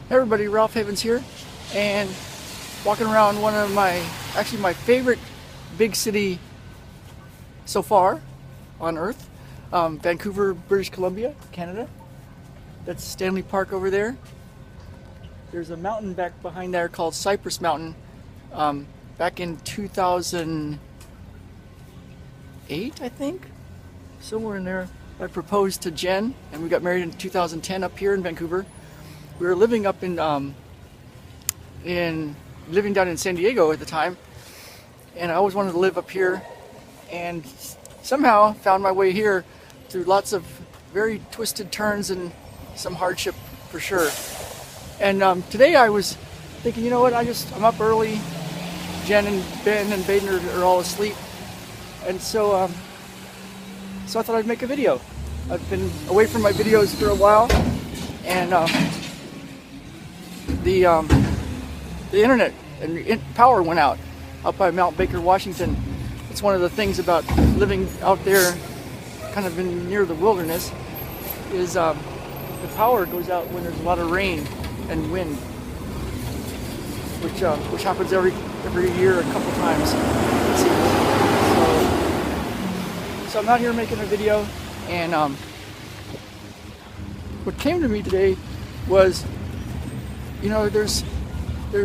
Hey everybody, Ralph Havens here, and walking around one of actually my favorite big city so far on Earth, Vancouver, British Columbia, Canada. That's Stanley Park over there. There's a mountain back behind there called Cypress Mountain. Back in 2008, I think, somewhere in there, I proposed to Jen, and we got married in 2010 up here in Vancouver. We were living up living down in San Diego at the time, and I always wanted to live up here, and somehow found my way here through lots of very twisted turns and some hardship for sure. And today I was thinking, you know what, I'm up early. Jen and Ben and Baden are all asleep, and so I thought I'd make a video. I've been away from my videos for a while, and the internet and power went out up by Mount Baker, Washington. It's one of the things about living out there, kind of near the wilderness, is the power goes out when there's a lot of rain and wind, which happens every year a couple times, it seems. So I'm out here making a video, and what came to me today was, you know, there's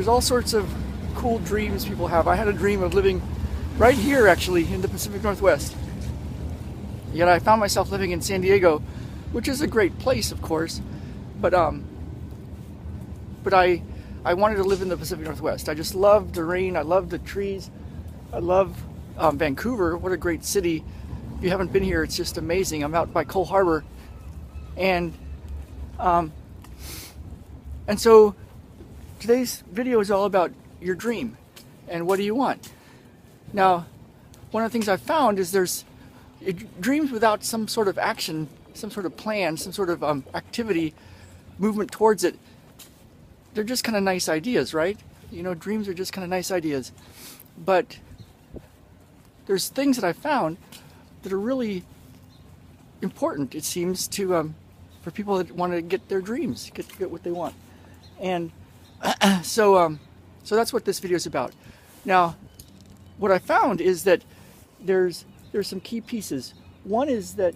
all sorts of cool dreams people have. I had a dream of living right here, actually, in the Pacific Northwest. Yet I found myself living in San Diego, which is a great place, of course, but I wanted to live in the Pacific Northwest. I just love the rain. I love the trees. I love Vancouver. What a great city. If you haven't been here, it's just amazing. I'm out by Cole Harbor, and so today's video is all about your dream and what do you want. Now, one of the things I've found is there's dreams without some sort of action, some sort of plan, some sort of activity, movement towards it. They're just kind of nice ideas, right? You know, dreams are just kind of nice ideas. But there's things that I found that are really important, it seems, to for people that want to get their dreams, get what they want. And so that's what this video is about. Now, what I found is that there's some key pieces. One is that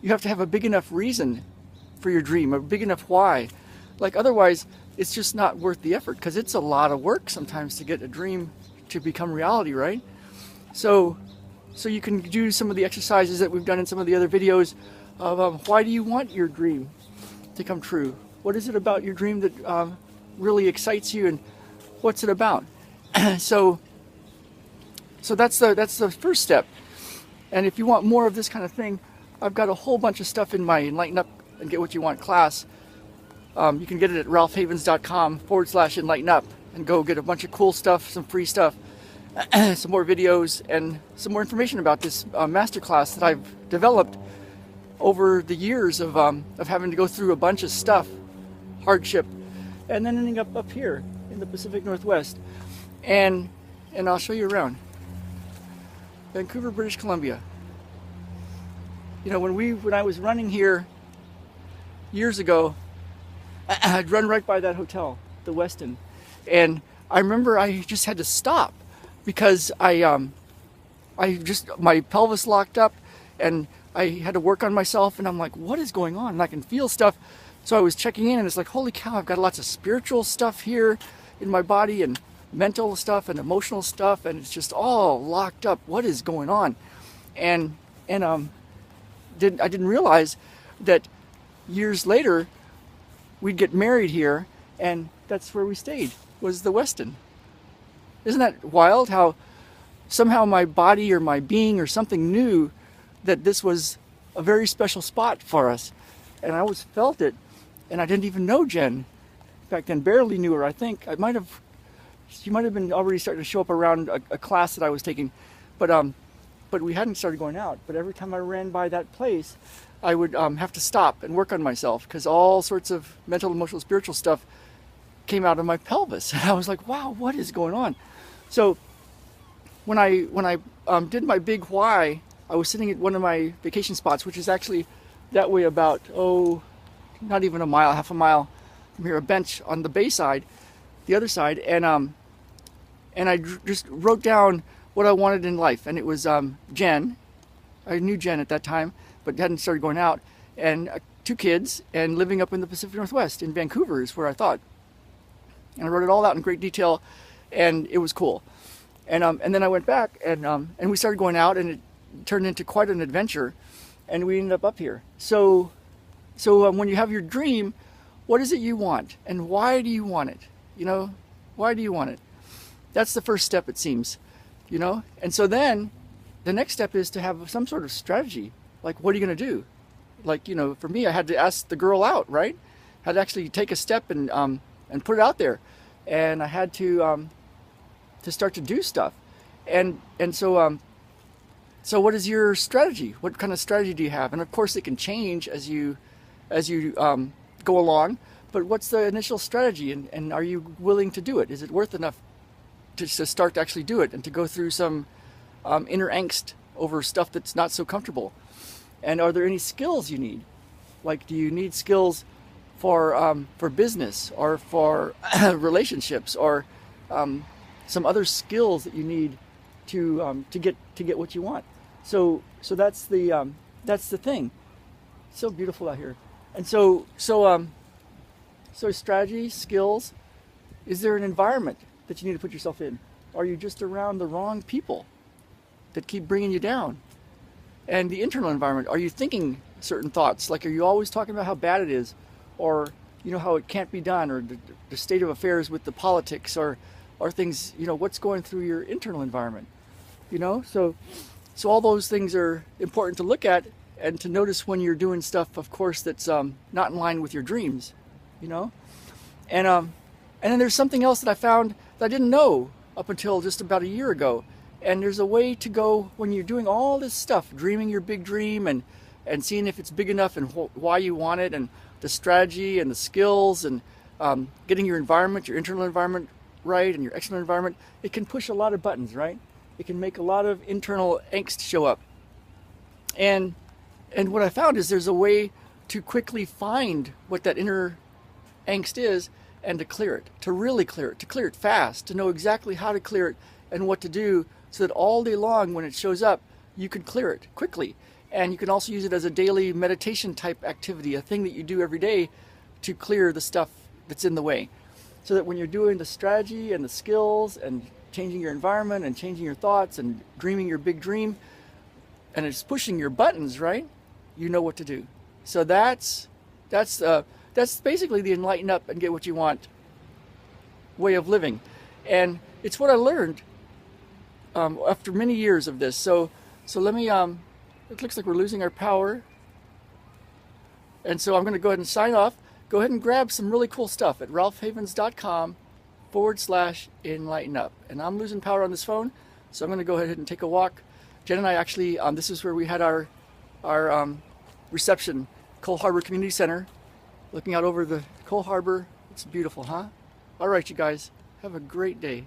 you have to have a big enough reason for your dream, a big enough why. Like, otherwise, it's just not worth the effort, because it's a lot of work sometimes to get a dream to become reality, right? So you can do some of the exercises that we've done in some of the other videos of why do you want your dream to come true? What is it about your dream that really excites you, and what's it about? So that's the first step. And if you want more of this kind of thing, I've got a whole bunch of stuff in my Enlighten Up and Get What You Want class. You can get it at ralphhavens.com/enlighten up and go get a bunch of cool stuff, some free stuff, some more videos, and some more information about this masterclass that I've developed over the years of having to go through a bunch of stuff, hardship, and then ending up here in the Pacific Northwest. And I'll show you around. Vancouver, British Columbia. You know, when I was running here years ago, I'd run right by that hotel, the Westin, and I remember I just had to stop because my pelvis locked up, and I had to work on myself, and I'm like, what is going on? And I can feel stuff. So I was checking in, and it's like, holy cow, I've got lots of spiritual stuff here in my body, and mental stuff, and emotional stuff, and it's just all locked up. What is going on? And I didn't realize that years later we'd get married here, and that's where we stayed, was the Westin. Isn't that wild how somehow my body or my being or something knew that this was a very special spot for us? And I always felt it, and I didn't even know Jen back then, barely knew her. I think she might have been already starting to show up around a class that I was taking, but we hadn't started going out. But every time I ran by that place, I would have to stop and work on myself, because all sorts of mental, emotional, spiritual stuff came out of my pelvis. And I was like, wow, what is going on? So when I did my big why, I was sitting at one of my vacation spots, which is actually that way about, not even a mile, half a mile here, a bench on the bay side, the other side, and I just wrote down what I wanted in life. And it was Jen. I knew Jen at that time, but hadn't started going out. And 2 kids, and living up in the Pacific Northwest in Vancouver is where I thought. And I wrote it all out in great detail, and it was cool. And then I went back, and we started going out, and it turned into quite an adventure, and we ended up here. So when you have your dream, what is it you want, and why do you want it? You know, why do you want it? That's the first step, it seems. You know, and so then the next step is to have some sort of strategy. Like, what are you going to do? Like, you know, for me, I had to ask the girl out, right? I had to actually take a step and put it out there, and I had to start to do stuff, and so what is your strategy? What kind of strategy do you have? And of course, it can change as you go along. But what's the initial strategy, and are you willing to do it? Is it worth enough to start to actually do it and to go through some inner angst over stuff that's not so comfortable? And are there any skills you need? Like, do you need skills for business or for relationships, or some other skills that you need to get what you want? So that's the thing. It's so beautiful out here. And so strategy, skills. Is there an environment that you need to put yourself in? Are you just around the wrong people that keep bringing you down? And the internal environment, are you thinking certain thoughts? Like, are you always talking about how bad it is, or, you know, how it can't be done, or the state of affairs with the politics, or things, you know, what's going through your internal environment? You know, so all those things are important to look at and to notice when you're doing stuff, of course, that's not in line with your dreams, you know. And then there's something else that I found that I didn't know up until just about a year ago. And there's a way to go when you're doing all this stuff, dreaming your big dream, and seeing if it's big enough, and why you want it, and the strategy and the skills, and getting your environment, your internal environment right, and your external environment. It can push a lot of buttons, right? It can make a lot of internal angst show up. And what I found is there's a way to quickly find what that inner angst is, and to clear it, to really clear it, to clear it fast, to know exactly how to clear it and what to do, so that all day long when it shows up, you can clear it quickly. And you can also use it as a daily meditation type activity, a thing that you do every day to clear the stuff that's in the way. So that when you're doing the strategy and the skills and changing your environment and changing your thoughts and dreaming your big dream, and it's pushing your buttons, right? You know what to do. So that's basically the enlighten up and get what you want way of living. And it's what I learned after many years of this. So let me, it looks like we're losing our power. And so I'm going to go ahead and sign off. Go ahead and grab some really cool stuff at ralphhavens.com/enlighten up. And I'm losing power on this phone, so I'm going to go ahead and take a walk. Jen and I actually, this is where we had our reception, Cole Harbor Community Center, looking out over the Cole Harbor. It's beautiful, huh? All right, you guys, have a great day.